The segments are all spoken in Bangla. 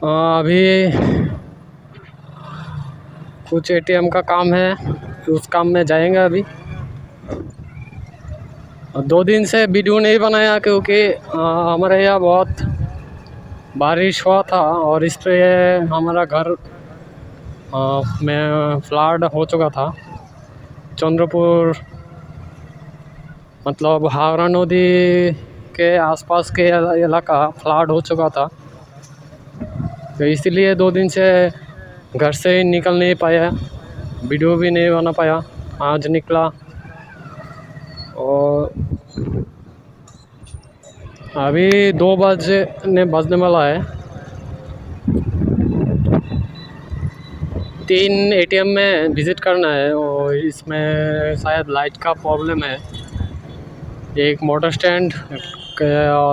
अभी कुछ एटीएम का काम है, उस काम में जाएंगे अभी। 2 दिन से वीडियो नहीं बनाया क्योंकि हमारे यहाँ बहुत बारिश हुआ था और इस पे हमारा घर में फ्लड हो चुका था। चंद्रपुर मतलब हावड़ा नदी के आसपास के इलाका फ्लड हो चुका था, तो इसलिए 2 दिन से घर से ही निकल नहीं पाया, वीडियो भी नहीं बना पाया। आज निकला और अभी 2 बजने वाला है। 3 एटीएम में विज़िट करना है और इसमें शायद लाइट का प्रॉब्लम है। एक मोटर स्टैंड,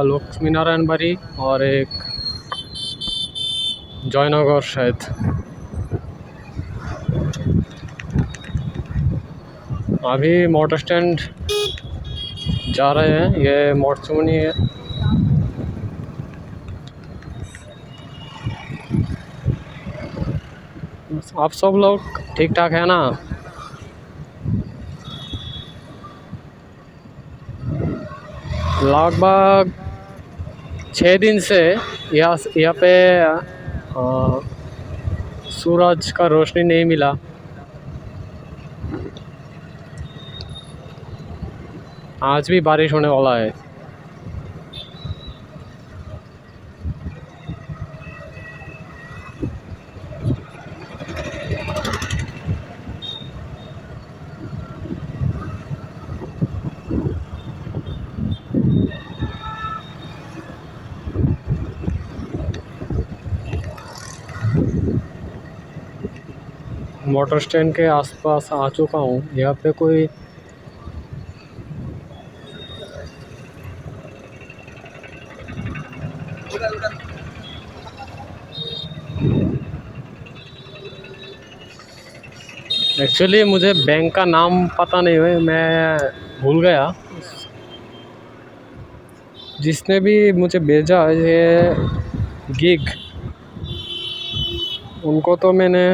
लक्ष्मी नारायण बारी और एक जयनगर शायद। अभी मोटर स्टैंड जा रहे हैं, ये मोटचुनी है। आप सब लोग ठीक ठाक है ना? लगभग 6 दिन से यहाँ पे सूरज का रोशनी नहीं मिला। आज भी बारिश होने वाला है। मोटर स्टैंड के आसपास आ चुका हूँ। यहाँ पे कोई एक्चुअली मुझे बैंक का नाम पता नहीं है, मैं भूल गया। जिसने भी मुझे भेजा ये गिग, उनको तो मैंने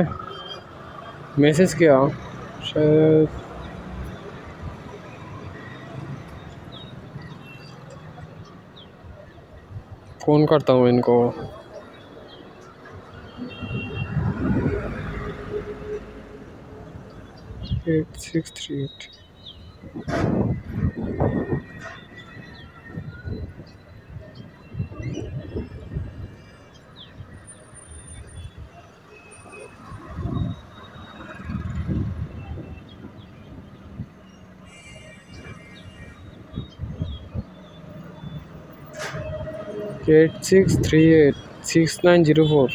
मैसेज किया, शायद फ़ोन करता हूँ इनको। एट 638 8638 6904।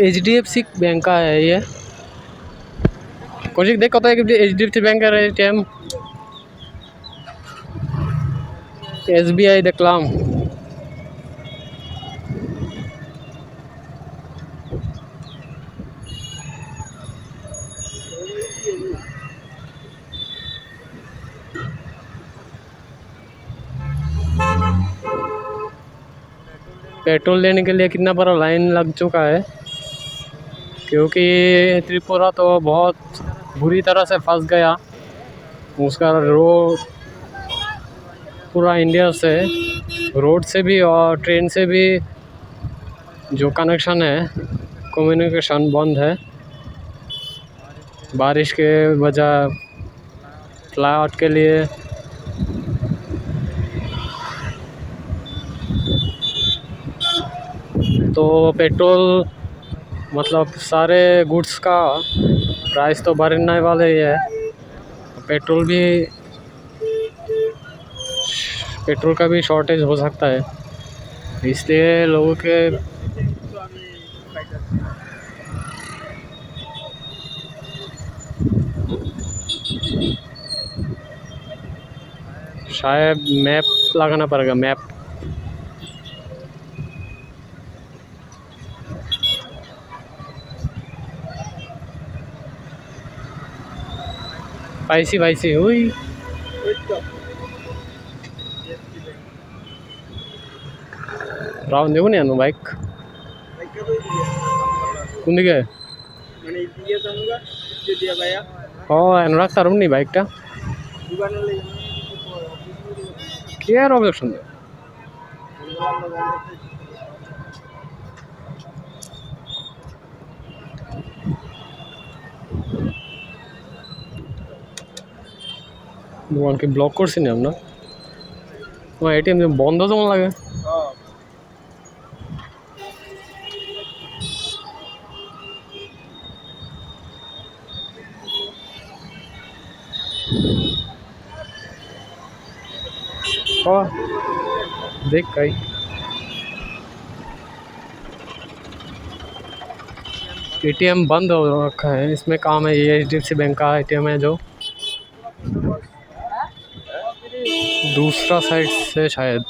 HDFC बैंक का है ये। कौशिक देख कत HDFC बैंकेर एटीएम। SBI देखलाम। पेट्रोल लेने के लिए कितना बड़ा लाइन लग चुका है, क्योंकि त्रिपुरा तो बहुत बुरी तरह से फंस गया। उसका रोड पूरा इंडिया से, रोड से भी और ट्रेन से भी जो कनेक्शन है, कम्युनिकेशन बंद है। बारिश के वजह फ्लाइट के लिए तो पेट्रोल मतलब सारे गुड्स का प्राइस तो बढ़ने वाले ही है। पेट्रोल का भी शॉर्टेज हो सकता है, इसलिए लोगों के शायद मैप लगाना पड़ेगा। मैप पाइसी हुई। রাউন্ড দেবো নি আনো বাইক কোন দিকে ও এনে রাখতে পারবো নি বাইকটা কি আর অবজেকশন দেয় দোকানকে ব্লক করছি না আমরা তোমার এটিএম বন্ধ যেমন লাগে देख कई एटीएम बंद हो रखा है इसमें काम है ये HDFC बैंक का एटीएम है जो दूसरा साइड से शायद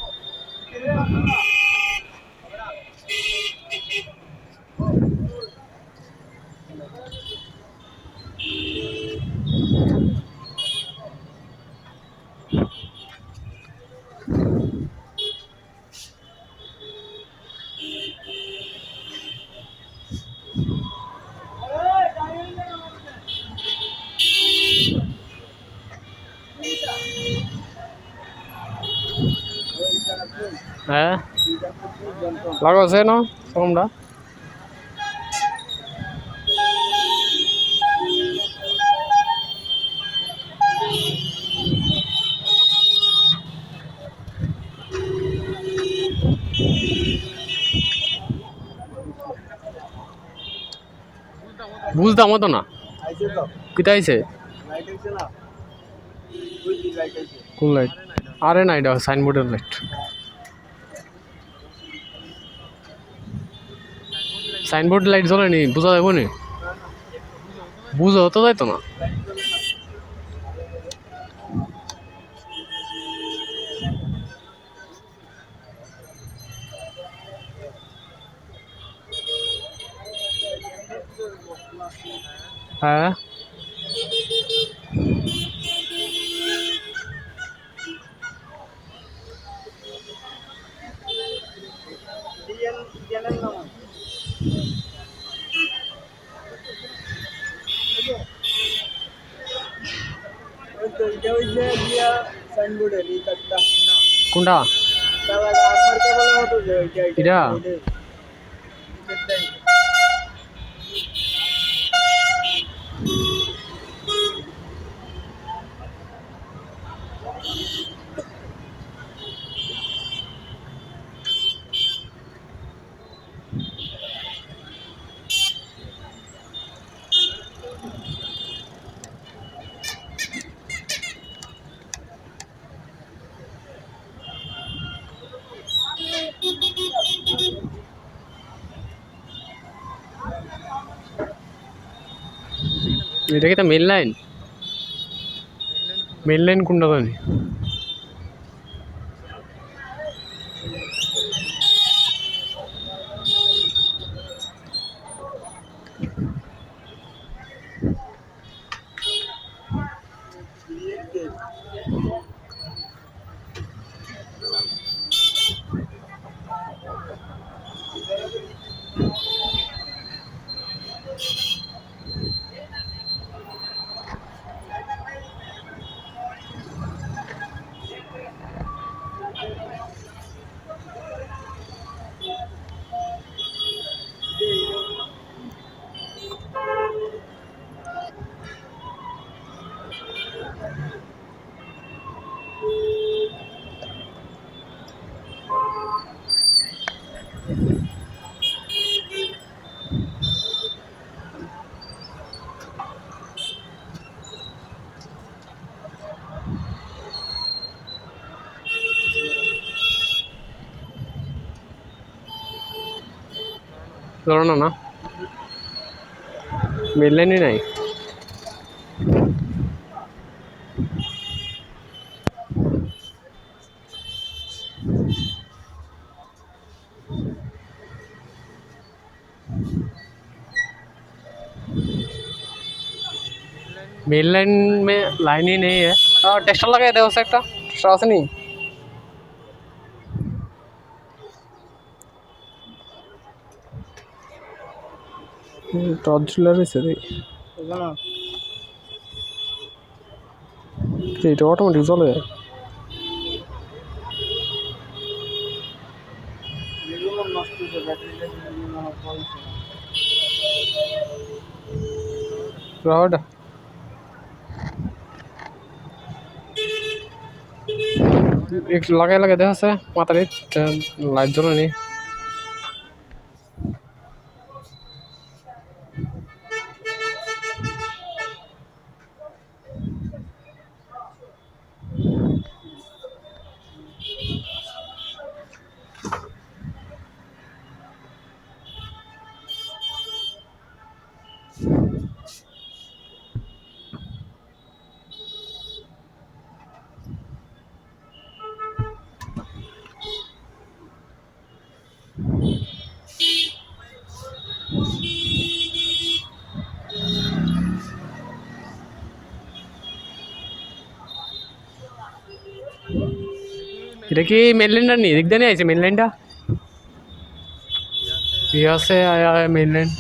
হ্যাঁ লাগাছে না ফর্মটা বুঝতাম মতো না কিতা আইছে কোন লাইট আরে না এটা সাইনবোর্ডের লাইট সাইনবোর্ড লাইট জ্বলে নি বুঝা যাবো নি বুঝা তো যাইতো না হ্যাঁ কোনটা এটা এটা কি তা মেল লাইন কোনটা জানি ধরো না মেল লাইনই নাই मेन लाइन में लाइन ही नहीं है टेक्सचर लगा दे एक टेक्सचर आसे नहीं টর্চ ঝুলে রয়েছে রে, এটা অটোমেটিক চলে। রড একটু লাগাই লাগাই দেখা আছে মাথারে লাইট জ্বলে নি। এটা কি মেনল্যান্ডার নি দিক দিয়ে আইছে মেনল্যান্ডটা यहाँ से आया है मेनलैंड।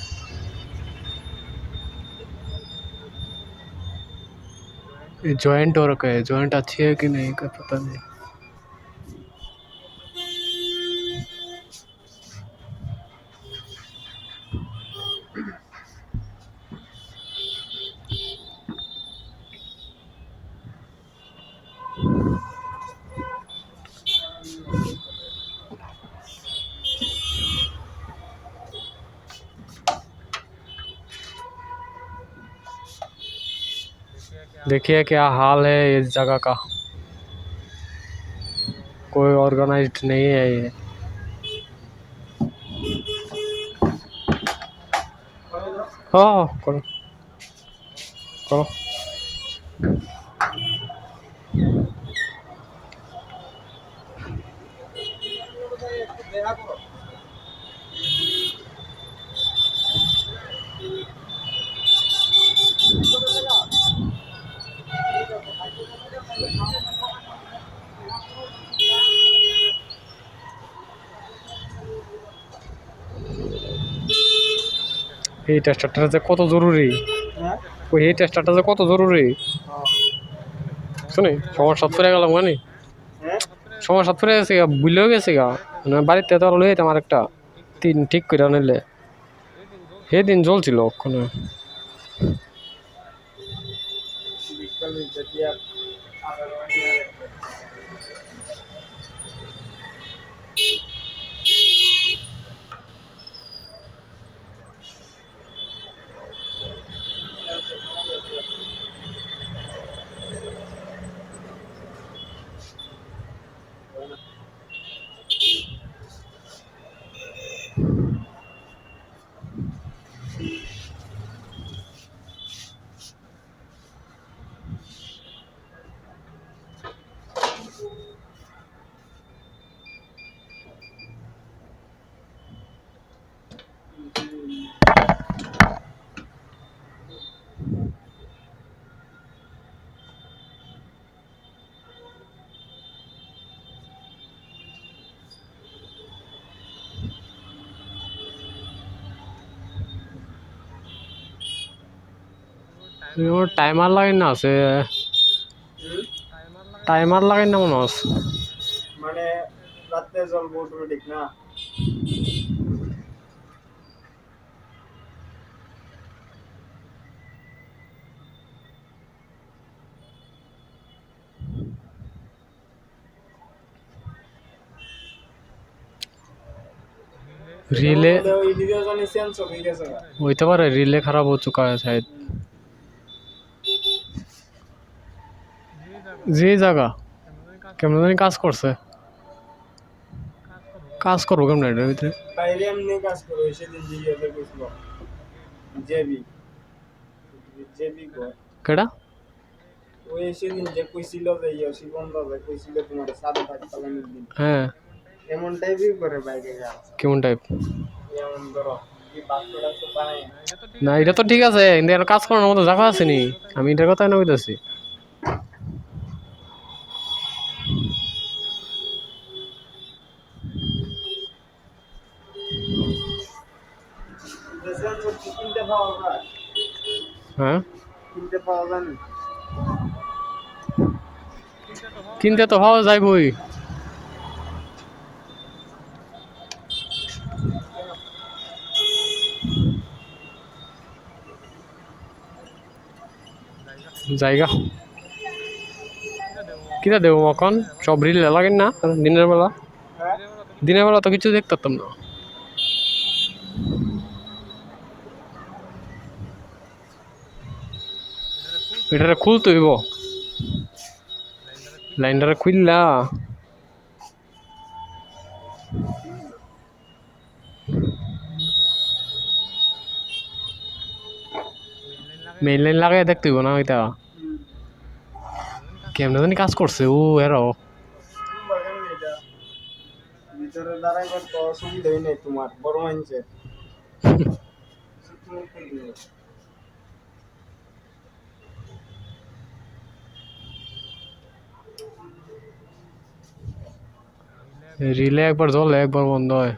जॉइंट हो रखा है, जॉइंट अच्छी है कि नहीं का पता नहीं। देखिए क्या हाल है इस जगह का, कोई ऑर्गेनाइज्ड नहीं है ये। हाँ करो करो। এই টেস্টারটা যে কত জরুরি, ওই এই টেস্টারটা যে কত জরুরি শুনি। সময় 7 ফুরে গেলাম জানি, সময় 7 ফুরে গেছে গা, বুঝলেও গেছে গা। মানে বাড়িতে তো লই যেতাম আরেকটা 3 ঠিক করে নিলে, সেদিন জ্বলছিল ওখানে। টাইমার লাগাই না আছে, টাইমার লাগাই না মনে আছে, মানে রাতে জ্বলবো অটোমেটিক না। रिले वीडियो जाने सेंस हो गई जैसा होते पारे, रिले खराब हो चुका है शायद। যে জায়গা কেমন জানি কাজ করছে, কাজ করবো কেমন এটার ভিতরে। বাইরে এমনি কাজ করো সেদিন জিজ্ঞাসা করছিল জেবি জেবি গো কেডা ওই সেদিন যে কইছিল যে শিবন দাদা কইছিল তোমার সাদা ভাত পালানোর দিন, হ্যাঁ এমন টাইপই করে বাইরে গা। কেমন টাইপ যেমন ধরো কি বাক্যটা তো বানায় না, এটা তো ঠিক আছে কিন্তু এর কাজ করার মতো জায়গা আছে নি, আমি এটার কথাই না কইতাছি। সেন্সর চিকেন কিনতে পাওয়া যায় হ্যাঁ কিনতে পাওয়া যায় না কিনতে তো হওয়া যাইবই জায়গা কিটা দেবো এখন সব রিল লাগেন না দিনের বেলা হ্যাঁ দিনের বেলা তো কিছু দেখতে পারতাম না এটারে খুলতে হইব লাইনটারে খুললা মেইন লাইন লাগাই দেখতে হইব না ওইটা কেমনে জানি কাজ করছে ও এরও এটা ভিতরে দাঁড়াইবার তো অসুবিধাই নেই তোমার বড় মানুষের রিলে একবার জ্বলে একবার বন্ধ হয়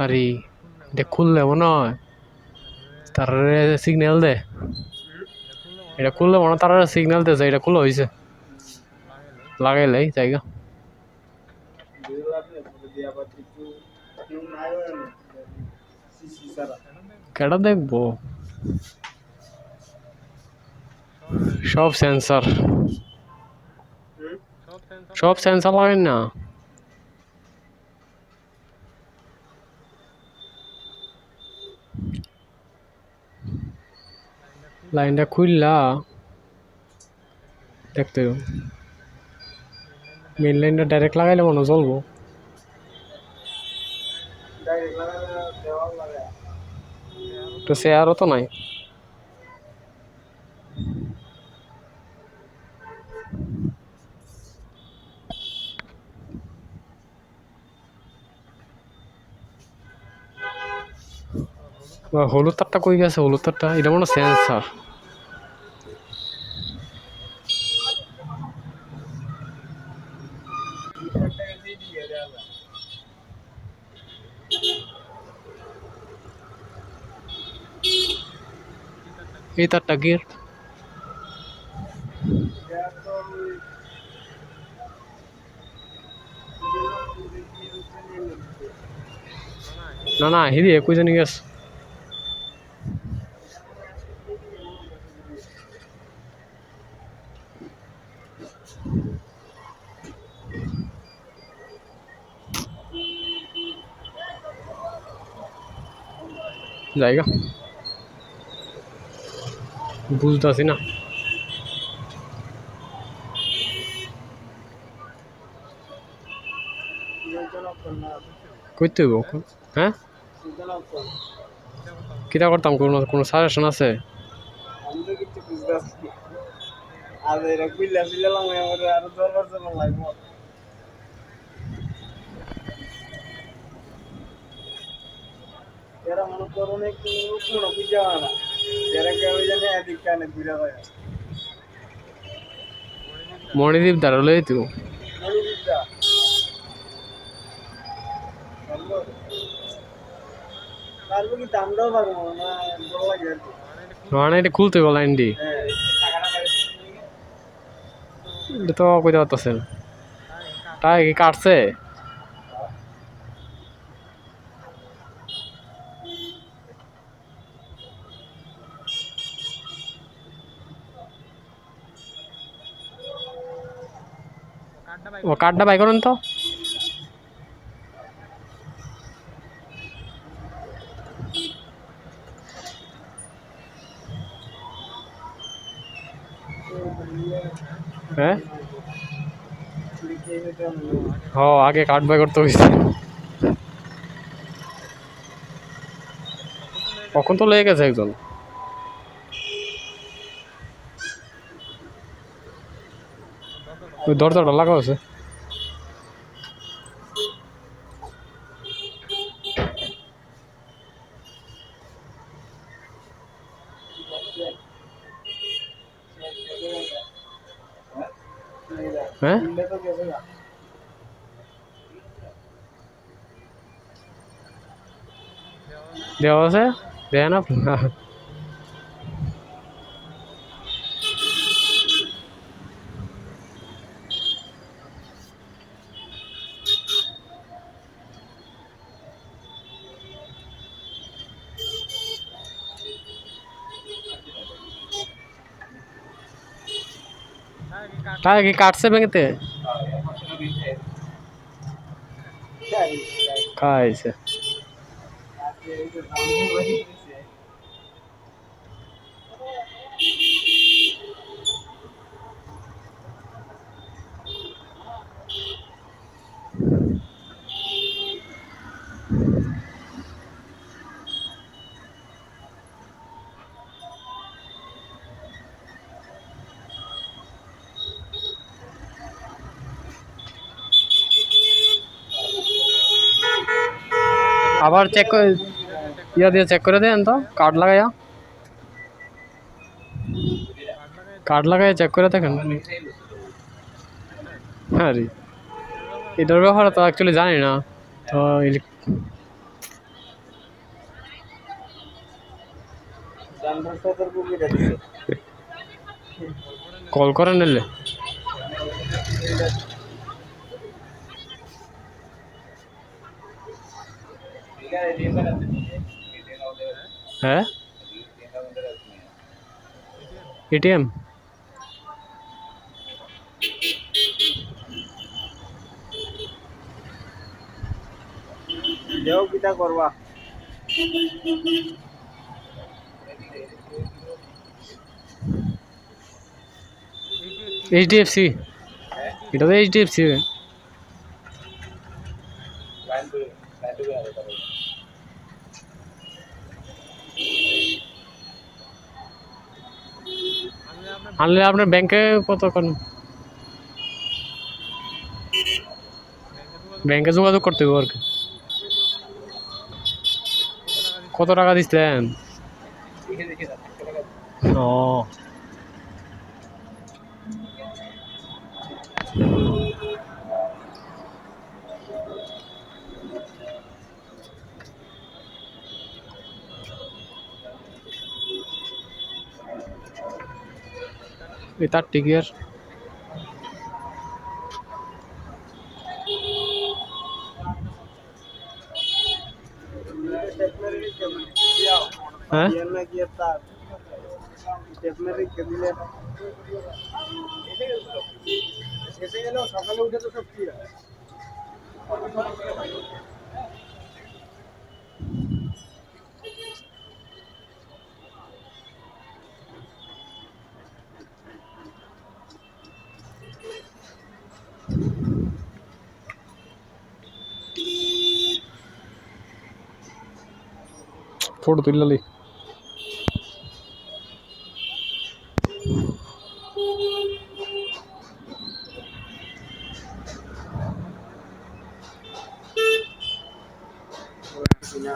আরে এটা খুললে মনে হয় তার সিগন্যাল দে এটা খুললে মনে হয় তার সিগন্যাল দেছে এটা খুলে হয়েছে লাগাইলাই জায়গা কেটা দেখবো সব সেন্সার লাগাই না লাইনটা খুললা দেখতে মেন লাইনটা ডাইরেক্ট লাগাইলে মনে হয় চলবো তো সে আরও তো নাই হলুদ তারটা কই গেছে হলুদ তারটা এটা মনে হয় সেন্সার এই তারটা গিয়ে না না হিদি কই জানি গেছে জায়গা বুঝতেছি না কইতে হইব হ্যাঁ কিটা করতাম কোনো সাজেশন আছে আমি তো কিছু বুঝতেছি না আর এরা কুইলা ফিলালাম আমার আরো দরবার জন্য লাগবো এরা মনে করো না একটু কোনো বুঝা না এরা কেউ জানে এদিক কানে ঘুরে যায় মণিদীপ দাঁড়ালো তো মনিবিদ্যা তারপর কি দামটাও পারবো না বড় লাগে আর কি মানে এটা খুলতে হইব লাইনটি হ্যাঁ টাকাটা এটা তো কইতে পারতেছে না তাই কি কাটছে ও কার্ডটা বাই করুন তো হ্যাঁ हाँ आगे काट बाय करते হইছে কখন তো লেগে গেছে একজন ওই দরজাটা লাগা আছে হ্যাঁ দেওয়া আছে দেন আপনার টাকা কি কাটছে ব্যাংকেতে খাইছে আবার চেক করে ইয়া দিয়ে চেক করে দেন তো কার্ড লাগায়া চেক করে দেখেন হ্যাঁ রে এটার ব্যাপারে তো অ্যাকচুয়ালি জানি না তো কল করে নিলে হ্যাঁ এটিএম যাও কিটা করবা এইচডিএফসি এটা তো এইচডিএফসি আনলে আপনার ব্যাংকে ব্যাংকে যোগাযোগ করতে হবে আর কি কত টাকা দিচ্ছেন ও এটা টিকিয়ার হ্যাঁ সকালে উঠে তো সব কি ফটো তুললি না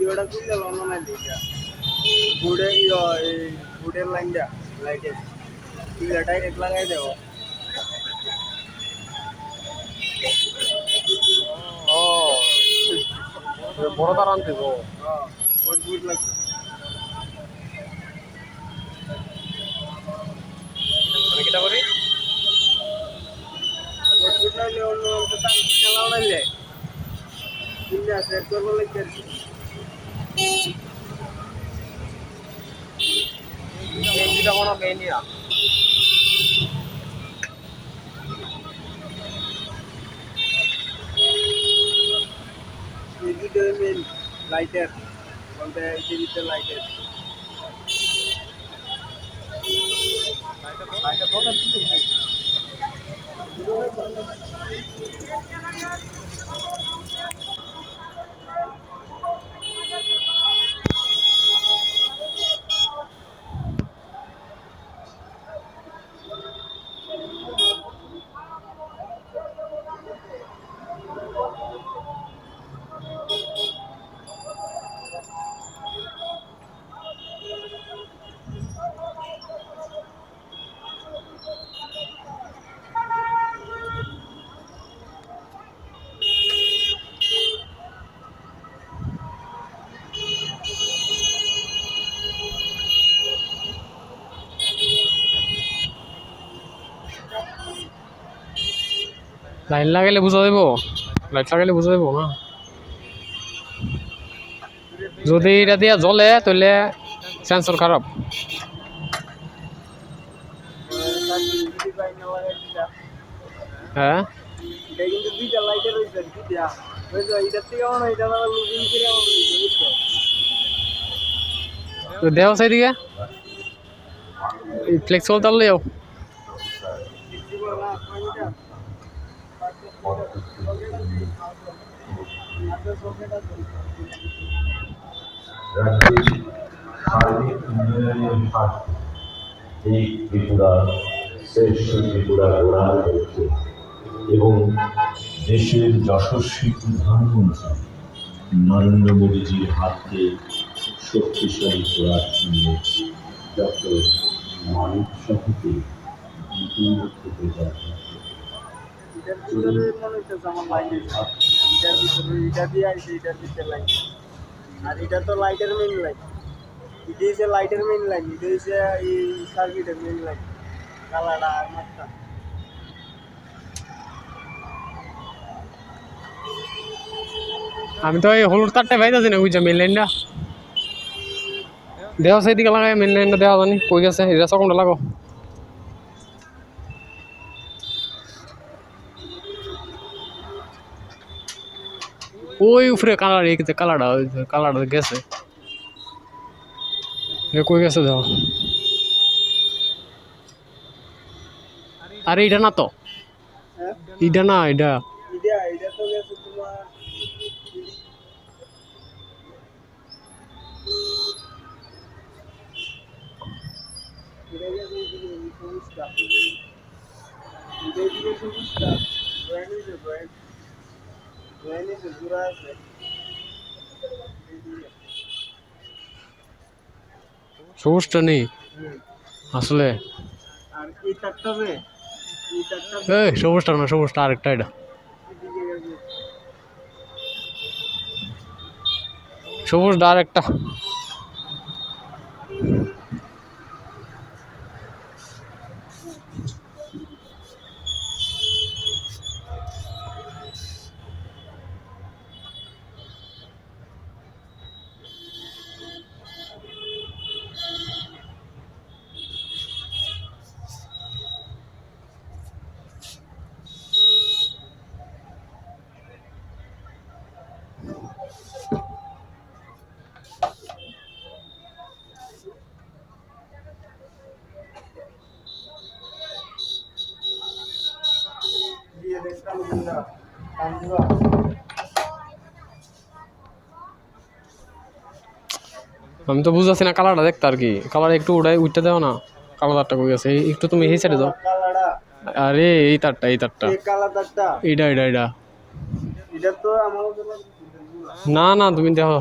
ভিডিওটা তুললে লন্ডন নাই দিকা বুড়ে এই বুড়ের লাইনটা লাইটে তুলে ডাইরেক্ট লাগাই দেবো ও বড় তার আনতে গো হ্যাঁ মজবুত লাগবে আমি কিটা করি মজবুত লাগলে অন্য অন্য তার খেলা উড়াইলে কিনে সেট করবো লাগছে মেন যেটা কোনো মেনইয়া এই দুটো মেন লাইটার বলতে এই যে লাইটার লাইটার কত লাইন লাগাইলে বুঝা যাবো লাইট লাগাইলে বুঝা যাবো না যদি এটা দিয়া জ্বলে তাহলে সেন্সর খারাপ হ্যাঁ এটা কিন্তু দুইটা লাইটার হয়েছে দুইটা বুঝছো এটার থেকে আমার এটা আমার লুকিং করে আমার বুঝছো তো দেও সেইদিকে ফ্লেক্সিবল তাহলে যাও রাজ্যের সার্বিক উন্নয়নের স্বার্থে এই ত্রিপুরা শ্রেষ্ঠ ত্রিপুরা গড়া হয়েছে এবং দেশের যশস্বী প্রধানমন্ত্রী নরেন্দ্র মোদীজির হাতকে শক্তিশালী করার জন্য ডক্টর মানিক সাহুকে বিপুল থেকে দেখা এটার ভিতরে মনে হচ্ছে আমার লাইট এটার ভিতরে এটা দিয়ে আইছে এটার ভিতরে লাইট আর এটা তো লাইটের মেইন লাইট এটা হচ্ছে লাইটের মেইন লাইন এটা হচ্ছে এই সার্কিটের মেইন লাইন কালারটা আর মাত্রা আমি তো এই হলুদ তারটা পাইতেছি না বুঝছো মেন লাইনটা দেওয়া সেইদিকে লাগাই মেন লাইনটা দেওয়া জানি কই গেছে এটা সকমটা লাগো ওই উপরে কালার এই কালারটা গেছে কই গেছে দেওয়া আরে এটা না তো হ্যাঁ এটা না এটা এটা তো গেছে তোমার এটা গেছে সবুজটা এটা দিকে সবুজটা ব্র্যান্ড হয়েছে ব্র্যান্ড হয়েছে জোড়া আছে সবুজটা নেই আসলে আর এই তারটা যে এই তারটা এই সবুজটা না সবুজটা আরেকটা এটা এদিকে গেছে সবুজটা আরেকটা দিয়ে দেখতাম না কান্দিবা আমি তো বুঝতেছি না কালারটা দেখতে আর কি কালার একটু উঠতে দাও না কালারটা কই গেছে একটু তুমি এই সাইডে যাও কালারটা আরে এই তারটা এই কালার তারটা এটা এটা তো আমার না না তুমি দেখো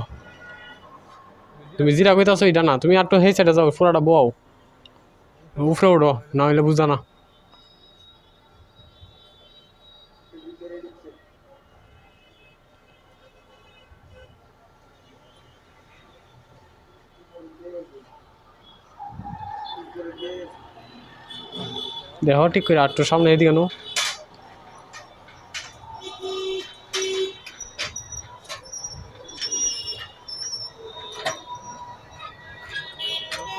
তুমি যেটা কইতাছো এটা না, তুমি আর তো সেই সাইডে যাও, পুরাটা বও, উপরে উঠো, না হলে বুঝা না। ভিতরে ঢুকছে ভিতরে গিয়ে দেখো ঠিক করে আর তো সামনে এদিকে নো।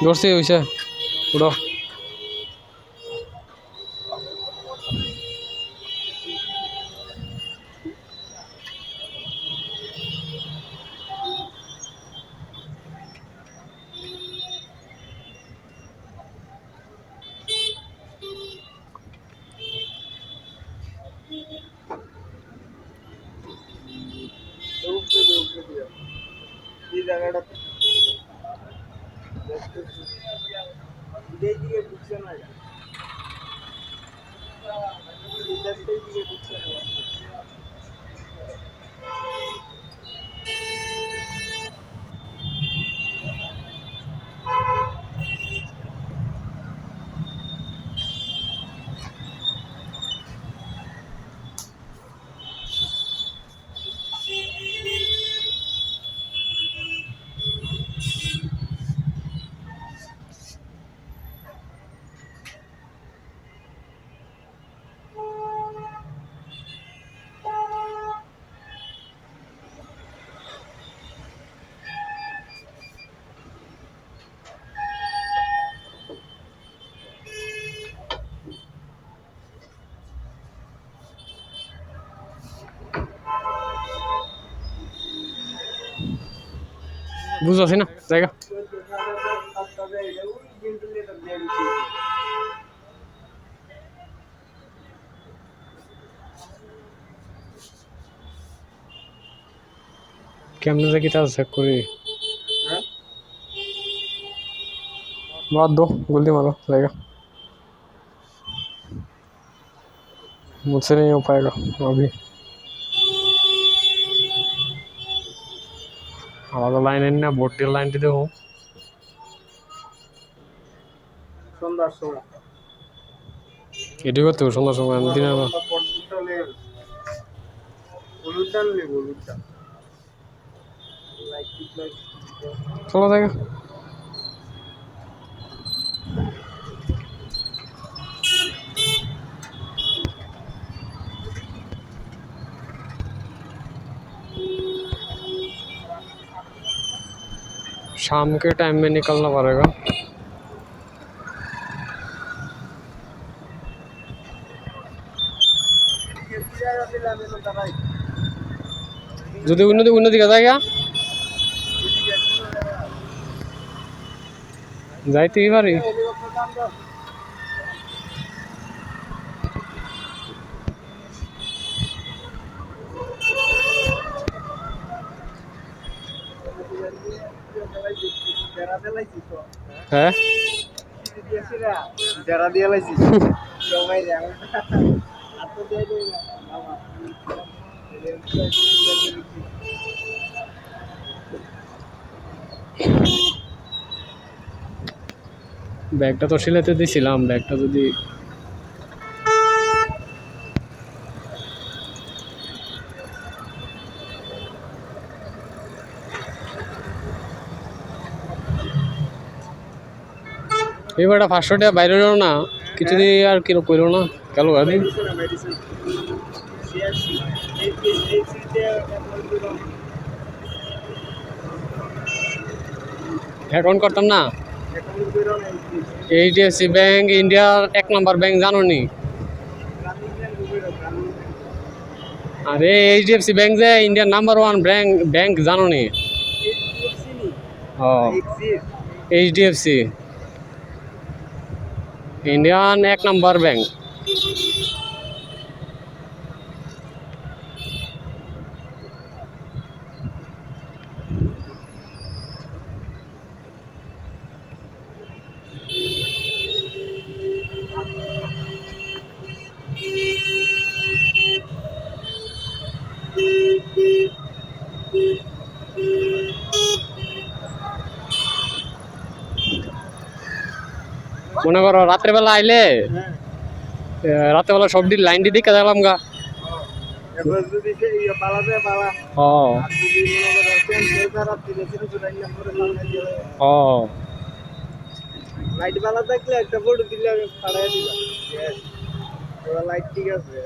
ধরছি হইছে, উঠো। উপরে দিয়ে এই জায়গাটা এই দিকে ঢুকছে না, এটা এই দিকে ঢুকছে না। বুঝতেছি না জায়গা। কেমনে যে কিতা চেক করি, मार दो, जल्दी मारो, जाएगा। मुझसे नहीं हो पाएगा अभी। আলাদা লাইন না, ভোটের লাইনটি দেখো। সন্ধ্যার সময় এটি করতে হবে সন্ধ্যার সময়, দিনের বেলা। হলুদটা নেব, হলুদটা চলো জায়গা। शाम के टाइम में निकलना पड़ेगा। যদি অন্যদিকে জায়গা যাইতেই পারি। হ্যাঁ যারা দিয়ে লাইছি জমাই রে আমার আর তো দেই দেই না আমার ব্যাগটা তো সিলাতে দিয়েছিলাম, ব্যাগটা যদি এবারটা 500 টাকা বাইরে হলো না, কিছু দিয়ে আর কিলো করলো না গেল গাড়ি। অ্যাকাউন্ট করতাম না। এইচডিএফসি ব্যাংক ইন্ডিয়ার 1 নম্বর ব্যাংক, জানো নি? আরে এইচডিএফসি ব্যাংক যে ইন্ডিয়ার নাম্বার 1 ব্যাংক, জানো নি? ও এইচডিএফসি ইন্ডিয়ান 1 নম্বর ব্যাংক। মনে করো রাত্রে বেলা আইলে হ্যাঁ রাতে বেলা সব দিন লাইন দিয়ে দেখলাম গা। এবার যদি সে ইয়ে পালা যায় পালা ও আর যদি মনে করো ক্যান্সেল খারাপ দিলে ছোট ছোট একটা করে পালা দিয়ে ও লাইট পালা থাকলে একটা ফটো দিলে আমি পাঠাই দিলাম এবার লাইট ঠিক আছে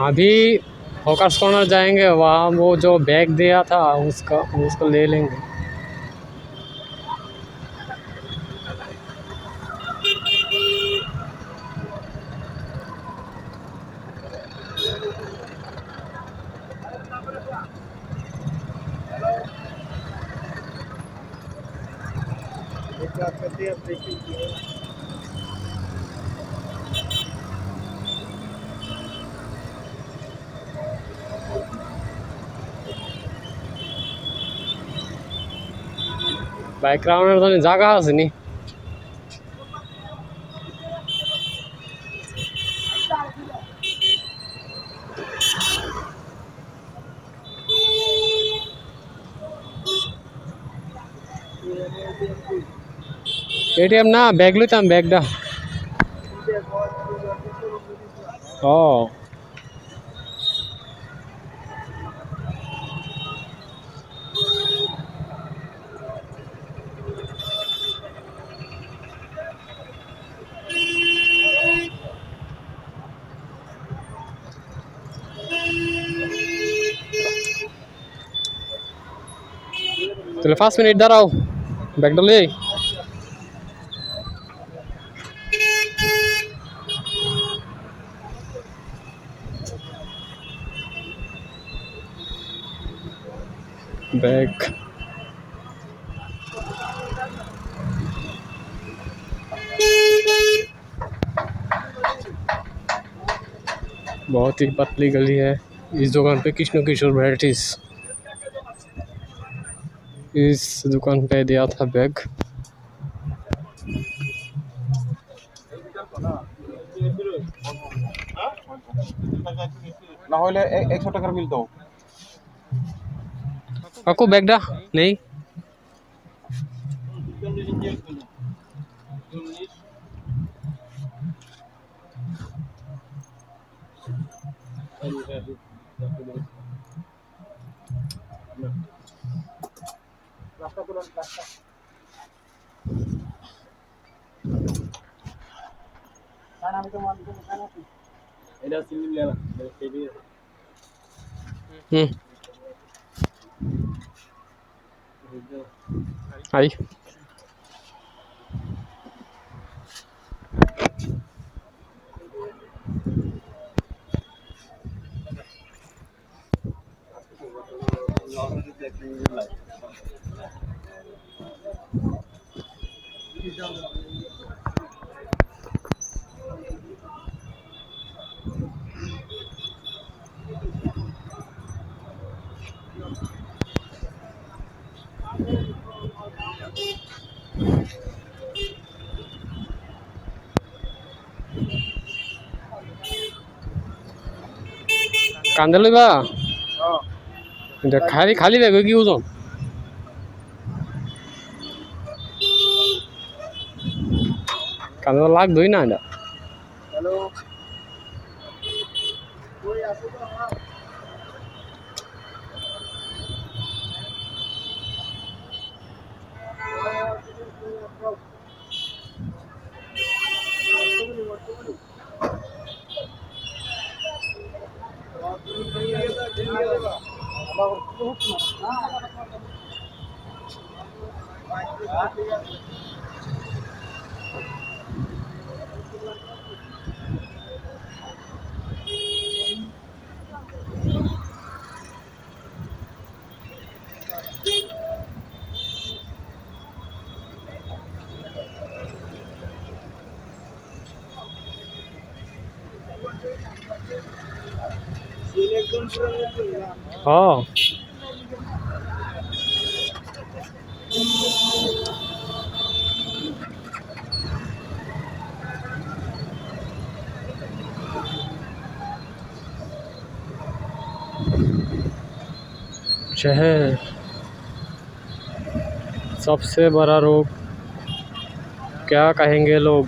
अभी हॉकर्स कॉर्नर जाएंगे, वहाँ वो जो बैग दिया था उसका उसको ले लेंगे। देखा करते हैं देखिए बैकग्राउंड तो जागा আছে নি এটিএম না ব্যাগ লইতাম ব্যাগটা ও তাহলে 5 মিনিট দাঁড়াও ব্যাগটা লই बैग बहुत ही पतली गली है। इस दुकान पे कृष्ण किशोर वैराइटीज, इस दुकान पे दिया था बैग। না হলে 100 টাকার বিল দাও आपको बैग डा नहीं রাস্তা করে রাস্তা কারণ আমি তো মান করে জানা কি এটা সিলিং লেলা সেটি आई कांदे लइबा এটা খালি খালি ব্যাগ কি ওজন কান্দে লাগদই না এটা হ্যালো কই আসো তো হ্যাঁ हाँ शहर सबसे बड़ा रोग क्या कहेंगे लोग।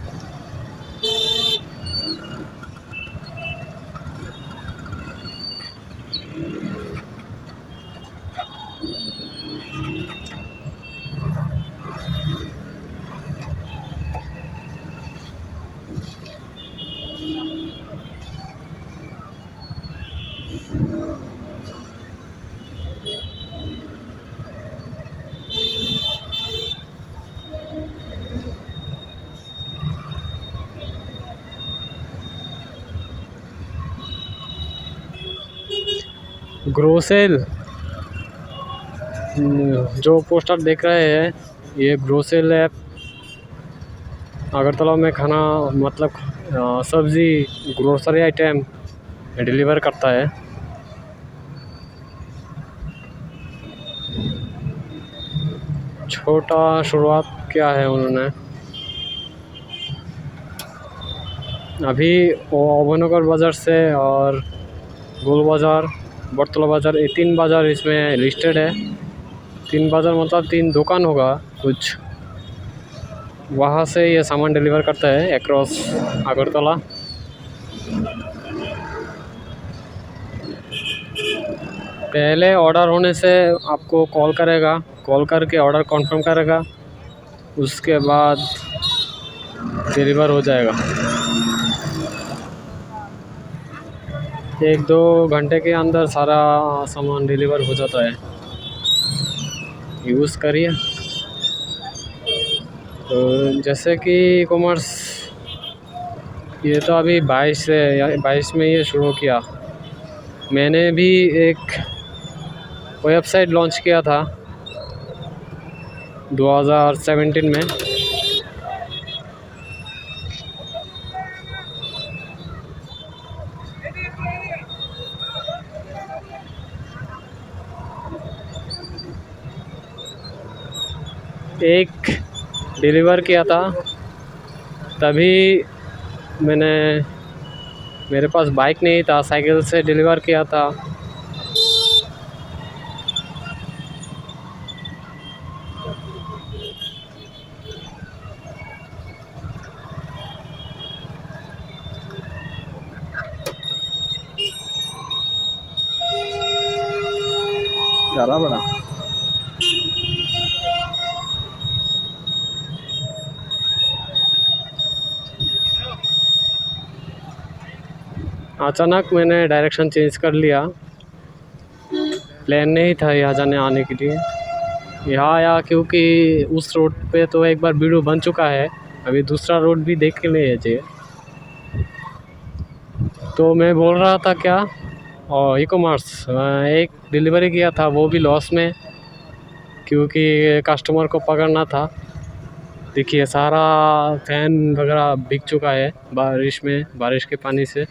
ग्रोसेल जो पोस्टर देख रहे हैं, ये ग्रोसेल ऐप अगरतला में खाना मतलब सब्ज़ी ग्रोसरी आइटम डिलीवर करता है। छोटा शुरुआत किया है उन्होंने। अभी वो अभयनगर बाज़ार से और गोल बाज़ार, बरतला बाज़ार, ये 3 बाज़ार इसमें लिस्टेड है। 3 बाज़ार मतलब 3 दुकान होगा कुछ, वहाँ से ये सामान डिलीवर करता है अक्रॉस अगरतला। पहले ऑर्डर होने से आपको कॉल करेगा, कॉल करके ऑर्डर कंफर्म करेगा, उसके बाद डिलीवर हो जाएगा। 1-2 घंटे के अंदर सारा सामान डिलीवर हो जाता है। यूज़ करिए। तो जैसे कि ई कॉमर्स, ये तो अभी 22 में ये शुरू किया। मैंने भी एक वेबसाइट लॉन्च किया था 2017 में। एक डिलीवर किया था, तभी मेरे पास बाइक नहीं था, साइकिल से डिलीवर किया था। ज़्यादा बड़ा अचानक मैंने डायरेक्शन चेंज कर लिया। प्लान नहीं था यहाँ जाने आने के लिए। यहाँ आया क्योंकि उस रोड पे तो एक बार वीडियो बन चुका है, अभी दूसरा रोड भी देख के लिए चाहिए। तो मैं बोल रहा था क्या, और ई कॉमर्स एक डिलीवरी किया था, वो भी लॉस में, क्योंकि कस्टमर को पकड़ना था। देखिए सारा फैन वगैरह भीग चुका है बारिश में, बारिश के पानी से।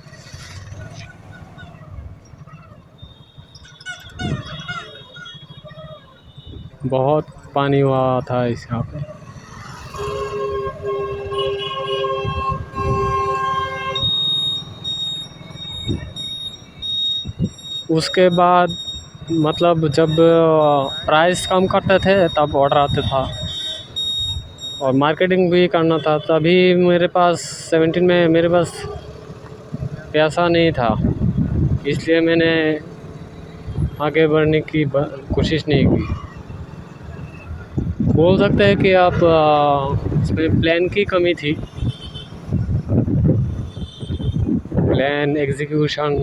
बहुत पानी हुआ था इस यहाँ पे। उसके बाद मतलब जब प्राइस कम करते थे तब ऑर्डर आते था, और मार्केटिंग भी करना था। तभी मेरे पास 17 में मेरे पास पैसा नहीं था, इसलिए मैंने आगे बढ़ने की कोशिश नहीं की। बोल सकते हैं कि आप इसमें प्लान की कमी थी, प्लान एग्जीक्यूशन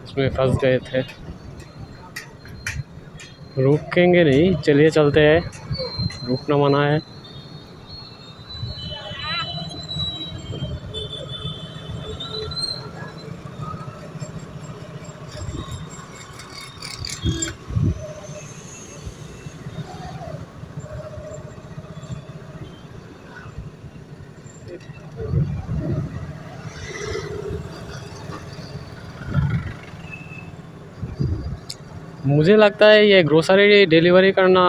उसमें फंस गए थे। रुकेंगे नहीं, चलिए चलते हैं, रुकना मना है। मुझे लगता है ये ग्रोसरी डिलीवरी करना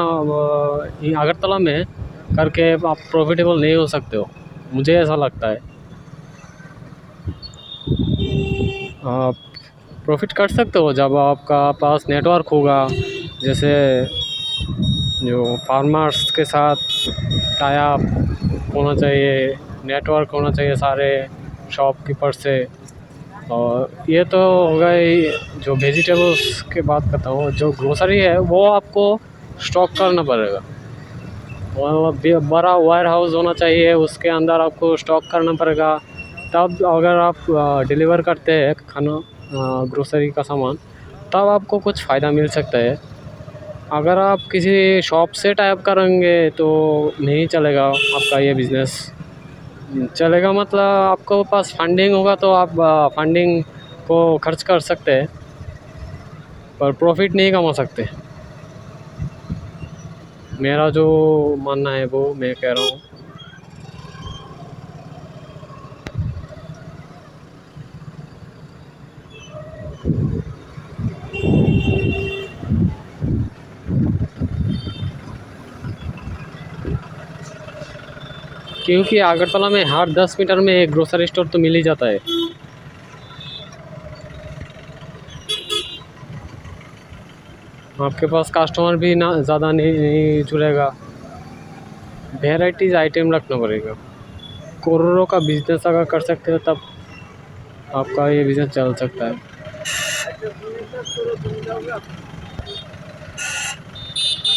ये अगरतला में करके आप प्रॉफिटेबल नहीं हो सकते हो, मुझे ऐसा लगता है। आप प्रॉफिट कर सकते हो जब आपका पास नेटवर्क होगा, जैसे जो फार्मर्स के साथ टाई अप होना चाहिए, नेटवर्क होना चाहिए सारे शॉपकीपर से। और ये तो हो गई जो वेजिटेबल्स की बात करता हूँ, जो ग्रोसरी है वो आपको स्टॉक करना पड़ेगा, और बड़ा वायर हाउस होना चाहिए, उसके अंदर आपको स्टॉक करना पड़ेगा। तब अगर आप डिलीवर करते हैं खाना, ग्रोसरी का सामान, तब आपको कुछ फ़ायदा मिल सकता है। अगर आप किसी शॉप से टाई अप करेंगे तो नहीं चलेगा आपका ये बिज़नेस। चलेगा मतलब आपको पास फंडिंग होगा तो आप फंडिंग को खर्च कर सकते हैं, पर प्रॉफिट नहीं कमा सकते। मेरा जो मानना है वो मैं कह रहा हूँ। क्योंकि अगरतला में हर 10 मीटर में एक ग्रोसरी स्टोर तो मिल ही जाता है। आपके पास कस्टमर भी ना ज़्यादा नहीं जुड़ेगा, वेराइटीज़ आइटम रखना पड़ेगा। करोड़ों का बिजनेस अगर कर सकते हो तब आपका ये बिज़नेस चल सकता है। একটা বিজনেস করো তুমি যাও না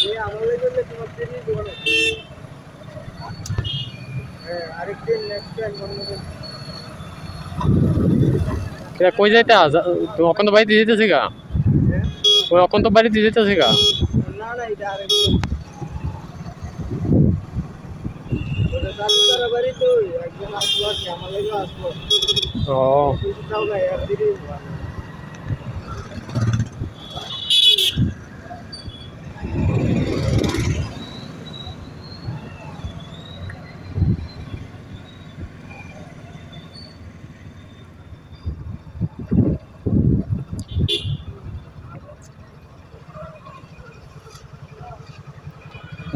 আমি আমলে গেলে তোমার ট্রেনিং দেবো না হ্যাঁ আরেকদিন নেক্সট টাইম বন্ধ কই যাইতে তুমি এখন তো বাড়িতে যেতেছি গা, ওই এখন তো বাড়িতে যেতেছি গা। না না এটা আরেকদিন ওটা চালু করা বাড়ি তো একজন আসলো আর কি আমার লেগে আসলো ও কিছু তাও না একদিনই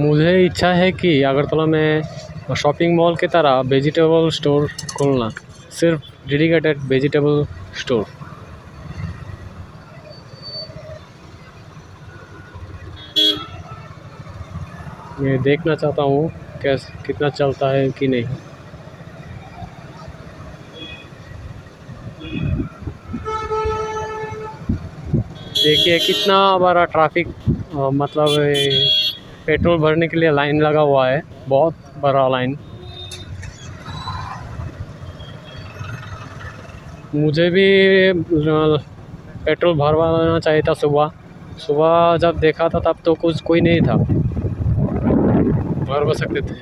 मुझे इच्छा है कि अगरतला में शॉपिंग मॉल की तरह वेजिटेबल स्टोर खोलना, सिर्फ डेडिकेटेड वेजिटेबल स्टोर। मैं देखना चाहता हूँ कैसे कितना चलता है कि नहीं। देखिए कितना बड़ा ट्रैफिक, मतलब पेट्रोल भरने के लिए लाइन लगा हुआ है, बहुत बड़ा लाइन। मुझे भी पेट्रोल भरवाना चाहिए था सुबह। सुबह जब देखा था तब तो कुछ कोई नहीं था, भरवा सकते थे।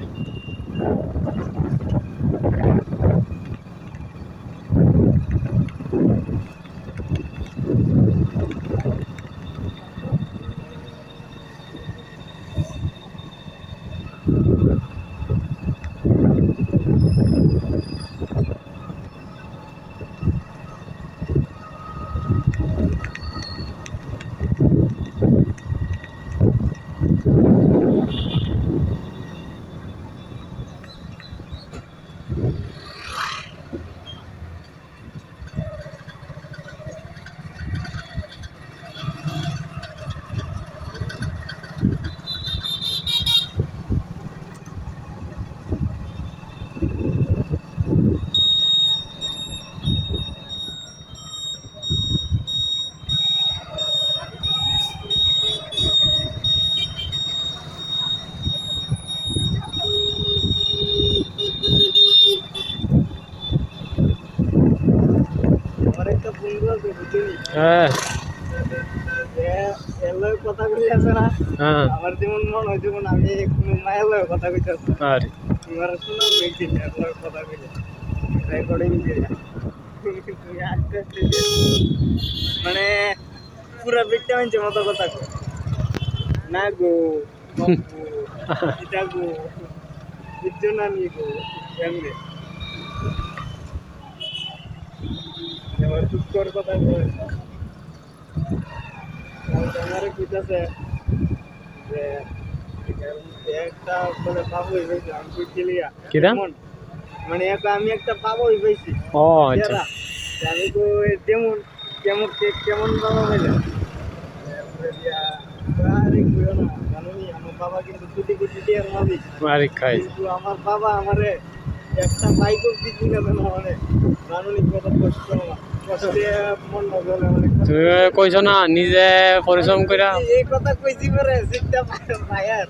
আমার একটা বন্ধু আছে বুঝলি হ্যাঁ এর লগে কথা কইলে আছে না হ্যাঁ আমার যেমন মনে হয় যেমন আমি কোনো মায়ের লগে কথা কইতাছি আরে তোমার শোনা দেখছি এর লগে কথা কইলে রেকর্ডিং দিয়ে তুমি আস্তে আস্তে মানে পুরা বিটটা মানছে মতো কথা কই না গো এটা গো বুঝছো না নি গো এমনি এবার চুপ করে কথা কই আমারে কইতাছে যে একটা মানে পাবো হইছে আমি কইছিলিয়া কিরা? মানে আমি একটা পাবো হইছি ও আচ্ছা। আমি তো যেমন কেমন কেমন বাবা হইলে আরে কইও না জানোনি আমার বাবা কিন্তু কোটি কোটি টাকার মালিক আরে খাই কিন্তু আমার বাবা আমারে একটা বাইকও দিতে না মানে জানোনি কত কষ্ট আমার কষ্টে মন বলে অনেক তুমি কইছো না নিজে পরিশ্রম কইরা এই কথা কইছি পরে চিন্তা ভাইয়ার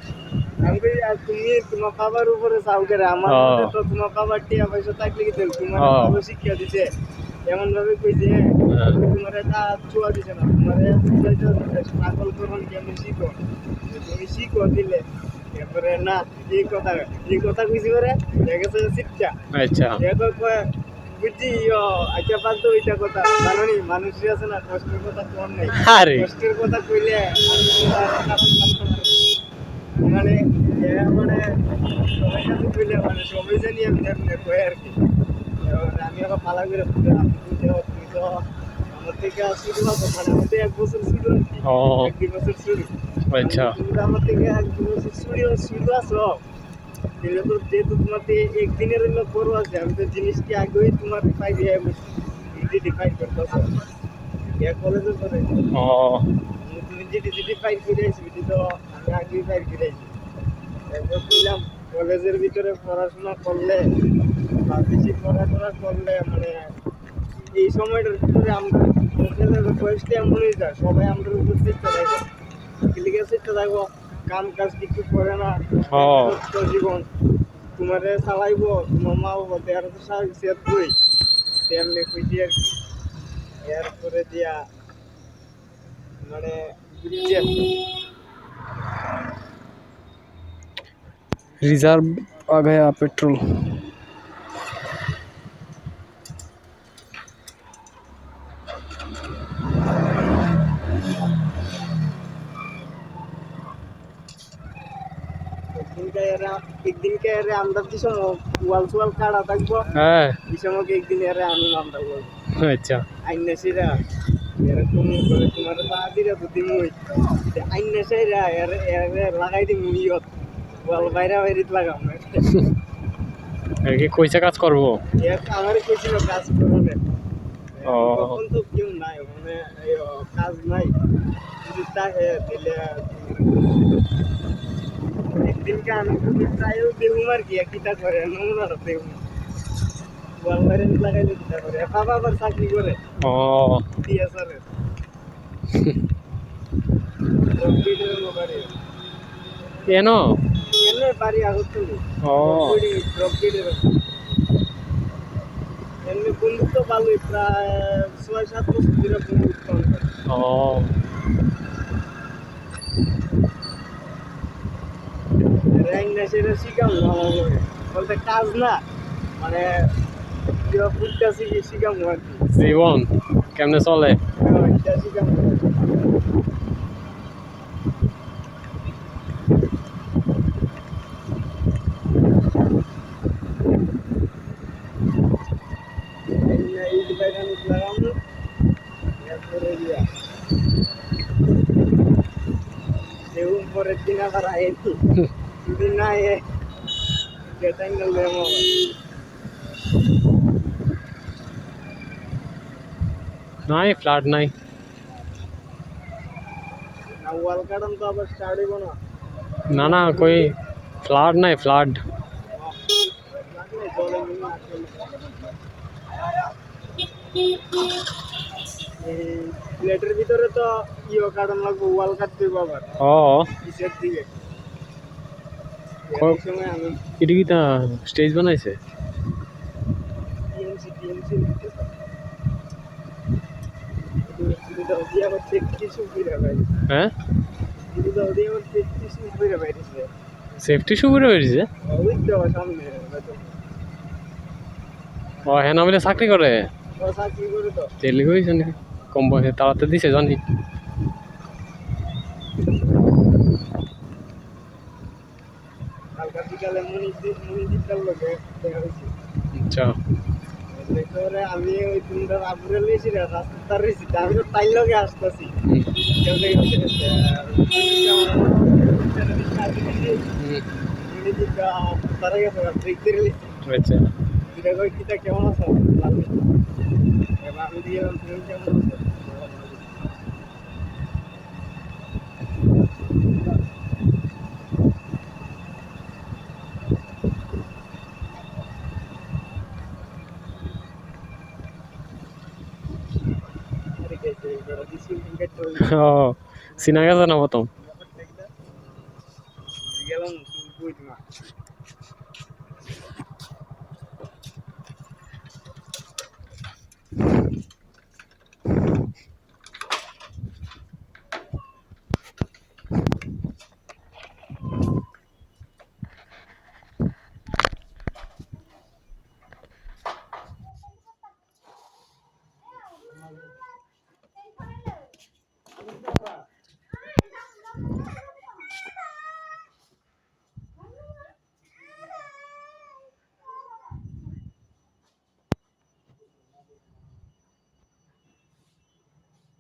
আমি কই আর তুমি তোমার বাবার উপরে চাও করে আমার মতে তো তোমার বাবার টিয়া পয়সা থাকলে কি তোমার ভালো শিক্ষা দিছে এমন ভাবে কইছে তোমার একটা চুয়া দিছে না তোমার পাগল করুন কেমন শিখো তুমি শিখো দিলে এরপরে না এই কথা কইছি পরে দেখেছে শিক্ষা আচ্ছা দেখো বুঝছি আচ্ছা পাল্টো ওইটা কথা জানোনি মানুষ আছে না কষ্টের কথা কম নাই আরে কষ্টের কথা কইলে মানে মানে সবাই কাছে কইলে মানে সবাই জানি আমি এমনি কই আর কি আমি আবার পালা করে ফুটলাম তুই তো আমার থেকে শুরু হতো মানে আমাদের 1 বছর শুরু আর কি ও 1 বছর শুরু আচ্ছা তুমি আমার থেকে 1 বছর শুরু আসো দিলে তো যেহেতু তোমার একদিনের হলো বড় আছে আমি তো জিনিসটি আগেই তোমার পাই দিয়ে ডিফাইন করতেছো কলেজের পরে ও তুমি যেটি ফাইল করে আইছি এটি তো আমি আগেই ফাইল করে আইছি এরপর বুঝলাম কলেজের ভিতরে পড়াশোনা করলে বা বেশি পড়াশোনা করলে মানে এই সময়টার ভিতরে আমরা বয়সটা এমন হয়ে যায় সবাই আমরা উপর চেষ্টা থাকবো ক্লিকে চেষ্টা থাকবো কাম কাজ কিছু করে না জীবন তোমারে চালাইবো তোমার মা বাবা দেয়ার তো সাহেব তুই তেমনি কইছি আর কি এরপরে দিয়া মানে বুঝছে रिजर्व आ गया पेट्रोल একদিন কে আমরা কি সময় ওয়াল সোয়াল কাটা থাকবো হ্যাঁ এই সময় একদিন এরে আমি নামটা বলবো আচ্ছা আইনাসিরা এরকম করে তোমার বাদিরা বুদ্ধি মুই আইনাসিরা এরে লাগাই দি মুইয়ত ওয়াল বাইরা বাইরিত লাগাম আর কি কইসা কাজ করবো আমার কইছিল কাজ করবে ও তখন তো কেউ নাই মানে কাজ নাই যদি তাহে দিলে একদিনকে আমি প্রায়ও দেখুম আর কি কিতা করে নমুনা দেখুম ওয়াল বাইরে লাগাইলে কিতা করে বাবা আবার চাকরি করে ও টিএসআরে এনো এনে বাড়ি আগতুলি ও এমনি বন্ধুত্ব ভালোই প্রায় 6-7 বছর ধরে বন্ধুত্ব ও সেটা শিখাম বলতে কাজ না মানে ফুটটা শিখাম আর কি জীবন কেমনে চলে এটা শিখাম পরের দিন আবার আইনি দুদিন না সেটাই নাই ফ্ল্যাট নাই ওয়াল কাটান তো আবার স্টার্ট হইব না না না কই ফ্ল্যাট নাই ফ্ল্যাট প্লেটের ভিতরে তো ইও কাটান লাগবো ওয়াল কাটতে হইব আবার ও পিছের দিকে সময় আমি এটা কি তা স্টেজ বানাইছে টিএমসি দিয়ে আবার কিছু ফিরে ভাই হ্যাঁ দিয়ে আবার কিছু ফিরে ভাই সেফটি শু করে বেরিয়েছে ওই তো সামনে ও হ্যাঁ না বলে চাকরি করে চাকরি করে তো তেলি করেছে নাকি কম বয়সে তাড়াতাড়ি দিছে জানি কালকা বিকালে মনিদিকার লোকে দেখা হয়েছে আচ্ছা দেখে আমি ওই তিনটা আবুরে লিয়েছি রাস্তার রয়েছি আমি তো তাই লগে আসতেছি Kasi अच्छा kita কেমন আছো আমি দিয়ে কেমন আছো ও চিনা গেছে না প্রথম গেলাম বুঝ না